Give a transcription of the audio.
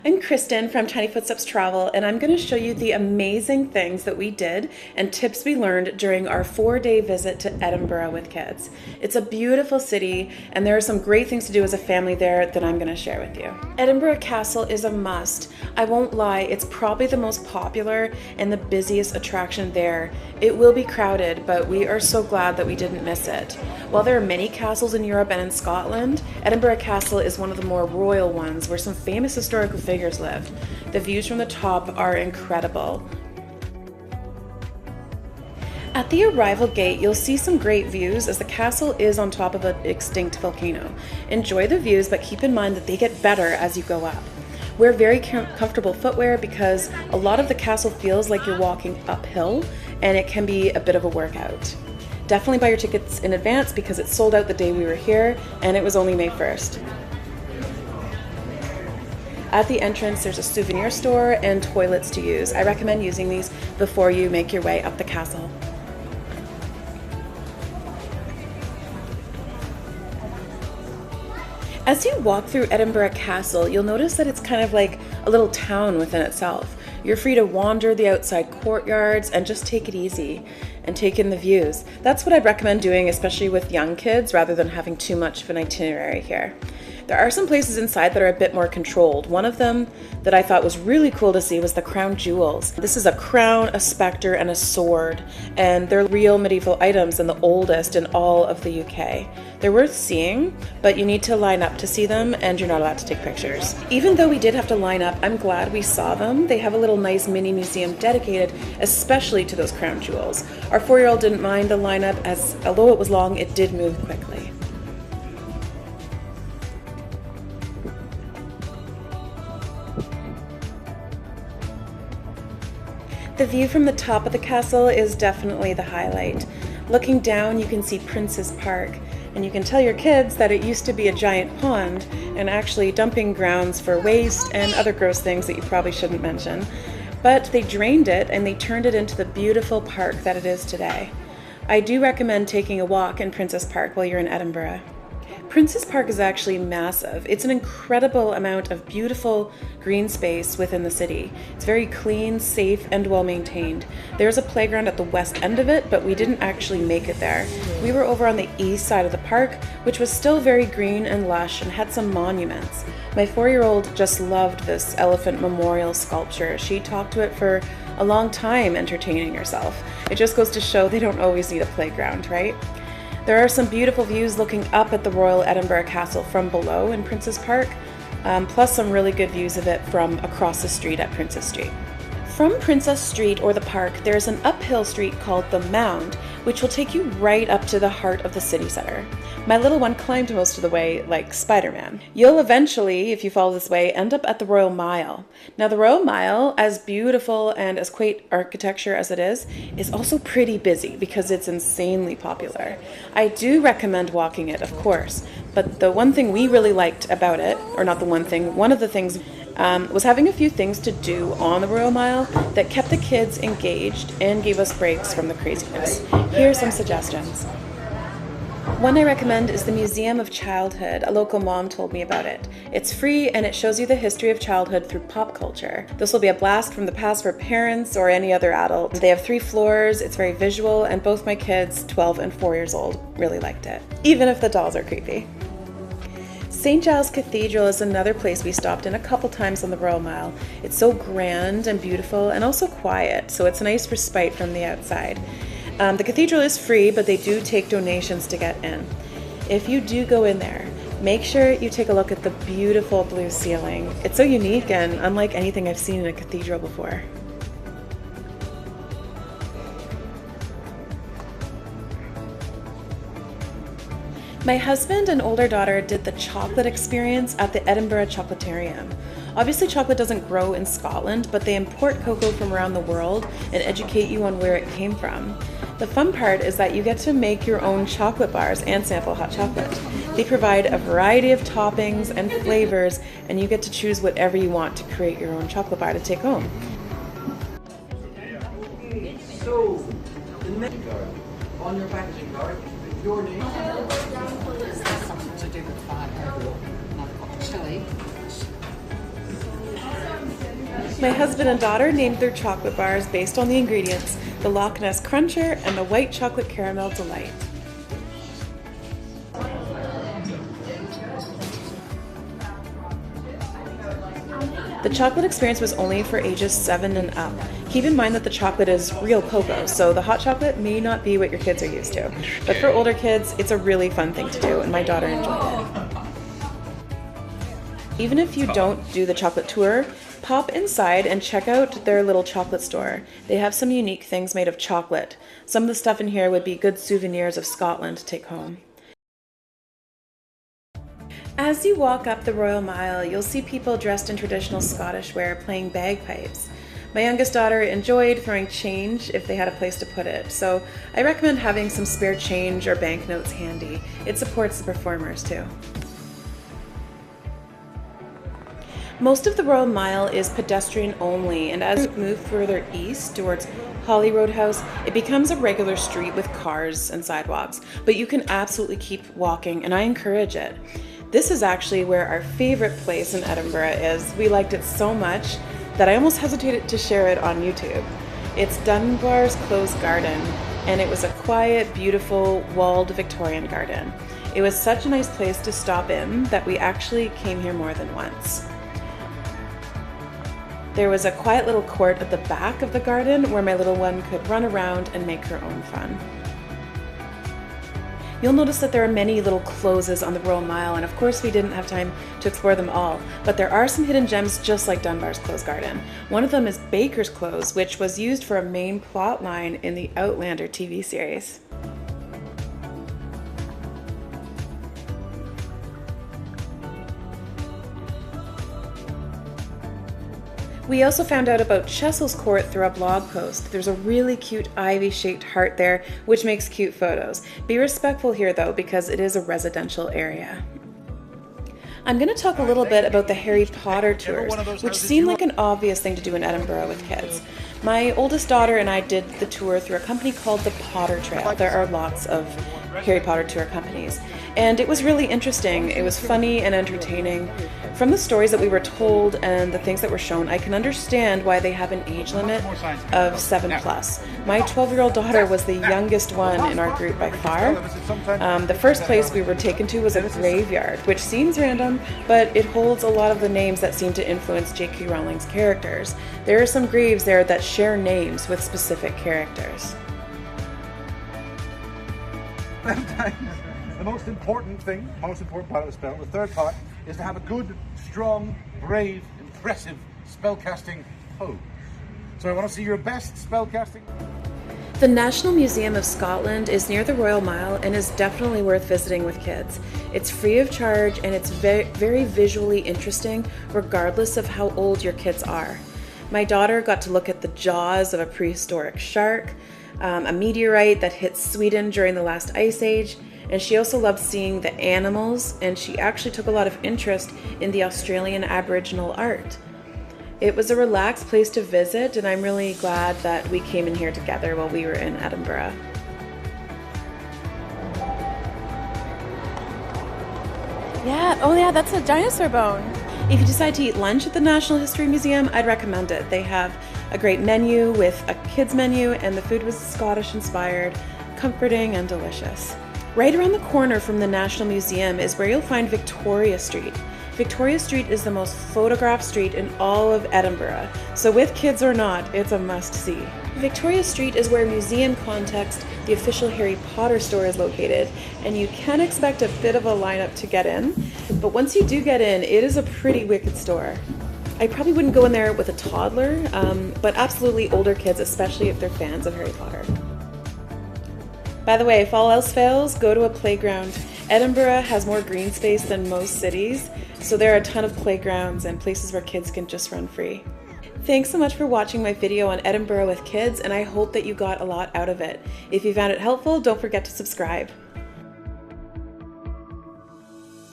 I'm Kristen from Tiny Footsteps Travel, and I'm going to show you the amazing things that we did and tips we learned during our 4-day visit to Edinburgh with kids. It's a beautiful city, and there are some great things to do as a family there that I'm going to share with you. Edinburgh Castle is a must. I won't lie, it's probably the most popular and the busiest attraction there. It will be crowded, but we are so glad that we didn't miss it. While there are many castles in Europe and in Scotland, Edinburgh Castle is one of the more royal ones where some famous historical figures lived. The views from the top are incredible. At the arrival gate, you'll see some great views as the castle is on top of an extinct volcano. Enjoy the views, but keep in mind that they get better as you go up. Wear very comfortable footwear because a lot of the castle feels like you're walking uphill, and it can be a bit of a workout. Definitely buy your tickets in advance because it sold out the day we were here, and it was only May 1st. At the entrance, there's a souvenir store and toilets to use. I recommend using these before you make your way up the castle. As you walk through Edinburgh Castle, you'll notice that it's kind of like a little town within itself. You're free to wander the outside courtyards and just take it easy and take in the views. That's what I'd recommend doing, especially with young kids, rather than having too much of an itinerary here. There are some places inside that are a bit more controlled. One of them that I thought was really cool to see was the crown jewels. This is a crown, a spectre, and a sword, and they're real medieval items and the oldest in all of the UK. They're worth seeing, but you need to line up to see them, and you're not allowed to take pictures. Even though we did have to line up, I'm glad we saw them. They have a little nice mini museum dedicated especially to those crown jewels. Our 4-year-old didn't mind the lineup, as although it was long, it did move quickly. The view from the top of the castle is definitely the highlight. Looking down, you can see Prince's Park, and you can tell your kids that it used to be a giant pond and actually dumping grounds for waste and other gross things that you probably shouldn't mention. But they drained it and they turned it into the beautiful park that it is today. I do recommend taking a walk in Prince's Park while you're in Edinburgh. Prince's Park is actually massive. It's an incredible amount of beautiful green space within the city. It's very clean, safe, and well maintained. There's a playground at the west end of it, but we didn't actually make it there. We were over on the east side of the park, which was still very green and lush and had some monuments. My 4-year-old just loved this elephant memorial sculpture. She talked to it for a long time, entertaining herself. It just goes to show they don't always need a playground, right? There are some beautiful views looking up at the Royal Edinburgh Castle from below in Prince's Park, plus some really good views of it from across the street at Princess Street. From Princess Street or the park, there's an uphill street called the Mound, which will take you right up to the heart of the city center. My little one climbed most of the way like Spider-Man. You'll eventually, if you follow this way, end up at the Royal Mile. Now the Royal Mile, as beautiful and as quaint architecture as it is also pretty busy because it's insanely popular. I do recommend walking it, of course, but the one thing we really liked about it, or not the one thing, one of the things was having a few things to do on the Royal Mile that kept the kids engaged and gave us breaks from the craziness. Here are some suggestions. One I recommend is the Museum of Childhood. A local mom told me about it. It's free and it shows you the history of childhood through pop culture. This will be a blast from the past for parents or any other adult. They have 3 floors, it's very visual, and both my kids, 12 and 4 years old, really liked it, even if the dolls are creepy. St. Giles Cathedral is another place we stopped in a couple times on the Royal Mile. It's so grand and beautiful and also quiet, so it's a nice respite from the outside. The cathedral is free, but they do take donations to get in. If you do go in there, make sure you take a look at the beautiful blue ceiling. It's so unique and unlike anything I've seen in a cathedral before. My husband and older daughter did the chocolate experience at the Edinburgh Chocolatarium. Obviously chocolate doesn't grow in Scotland, but they import cocoa from around the world and educate you on where it came from. The fun part is that you get to make your own chocolate bars and sample hot chocolate. They provide a variety of toppings and flavors, and you get to choose whatever you want to create your own chocolate bar to take home. So, the menu card, on your packaging card, your name. Something to do with fire. And I've got chili. My husband and daughter named their chocolate bars based on the ingredients, the Loch Ness Cruncher and the White Chocolate Caramel Delight. The chocolate experience was only for ages 7 and up. Keep in mind that the chocolate is real cocoa, so the hot chocolate may not be what your kids are used to. But for older kids, it's a really fun thing to do, and my daughter enjoyed it. Even if you don't do the chocolate tour, pop inside and check out their little chocolate store. They have some unique things made of chocolate. Some of the stuff in here would be good souvenirs of Scotland to take home. As you walk up the Royal Mile, you'll see people dressed in traditional Scottish wear playing bagpipes. My youngest daughter enjoyed throwing change if they had a place to put it, so I recommend having some spare change or banknotes handy. It supports the performers too. Most of the Royal Mile is pedestrian only, and as you move further east towards Holyrood House, it becomes a regular street with cars and sidewalks, but you can absolutely keep walking, and I encourage it. This is actually where our favorite place in Edinburgh is. We liked it so much that I almost hesitated to share it on YouTube. It's Dunbars Closed Garden, and it was a quiet, beautiful, walled Victorian garden. It was such a nice place to stop in that we actually came here more than once. There was a quiet little court at the back of the garden where my little one could run around and make her own fun. You'll notice that there are many little closes on the Royal Mile, and of course we didn't have time to explore them all, but there are some hidden gems just like Dunbar's Closed Garden. One of them is Baker's Close, which was used for a main plot line in the Outlander TV series. We also found out about Chessel's Court through a blog post. There's a really cute ivy-shaped heart there, which makes cute photos. Be respectful here though, because it is a residential area. I'm going to talk a little bit about the Harry Potter tours, which seem like an obvious thing to do in Edinburgh with kids. My oldest daughter and I did the tour through a company called the Potter Trail. There are lots of Harry Potter tour companies, and it was really interesting. It was funny and entertaining. From the stories that we were told and the things that were shown, I can understand why they have an age limit of 7+. My 12-year-old daughter was the youngest one in our group by far. The first place we were taken to was a graveyard, which seems random, but it holds a lot of the names that seem to influence J.K. Rowling's characters. There are some graves there that share names with specific characters. The most important part of the spell, the third part, is to have a good, strong, brave, impressive spellcasting pose. So I want to see your best spellcasting. The National Museum of Scotland is near the Royal Mile and is definitely worth visiting with kids. It's free of charge and it's very visually interesting regardless of how old your kids are. My daughter got to look at the jaws of a prehistoric shark, a meteorite that hit Sweden during the last ice age, and she also loved seeing the animals, and she actually took a lot of interest in the Australian Aboriginal art. It was a relaxed place to visit, and I'm really glad that we came in here together while we were in Edinburgh. Yeah, that's a dinosaur bone. If you decide to eat lunch at the National History Museum, I'd recommend it. They have a great menu with a kids menu, and the food was Scottish inspired, comforting and delicious. Right around the corner from the National Museum is where you'll find Victoria Street. Victoria Street is the most photographed street in all of Edinburgh, so with kids or not, it's a must-see. Victoria Street is where Museum Context, the official Harry Potter store, is located, and you can expect a bit of a lineup to get in, but once you do get in, it is a pretty wicked store. I probably wouldn't go in there with a toddler, but absolutely older kids, especially if they're fans of Harry Potter. By the way, if all else fails, go to a playground. Edinburgh has more green space than most cities, so there are a ton of playgrounds and places where kids can just run free. Thanks so much for watching my video on Edinburgh with kids, and I hope that you got a lot out of it. If you found it helpful, don't forget to subscribe.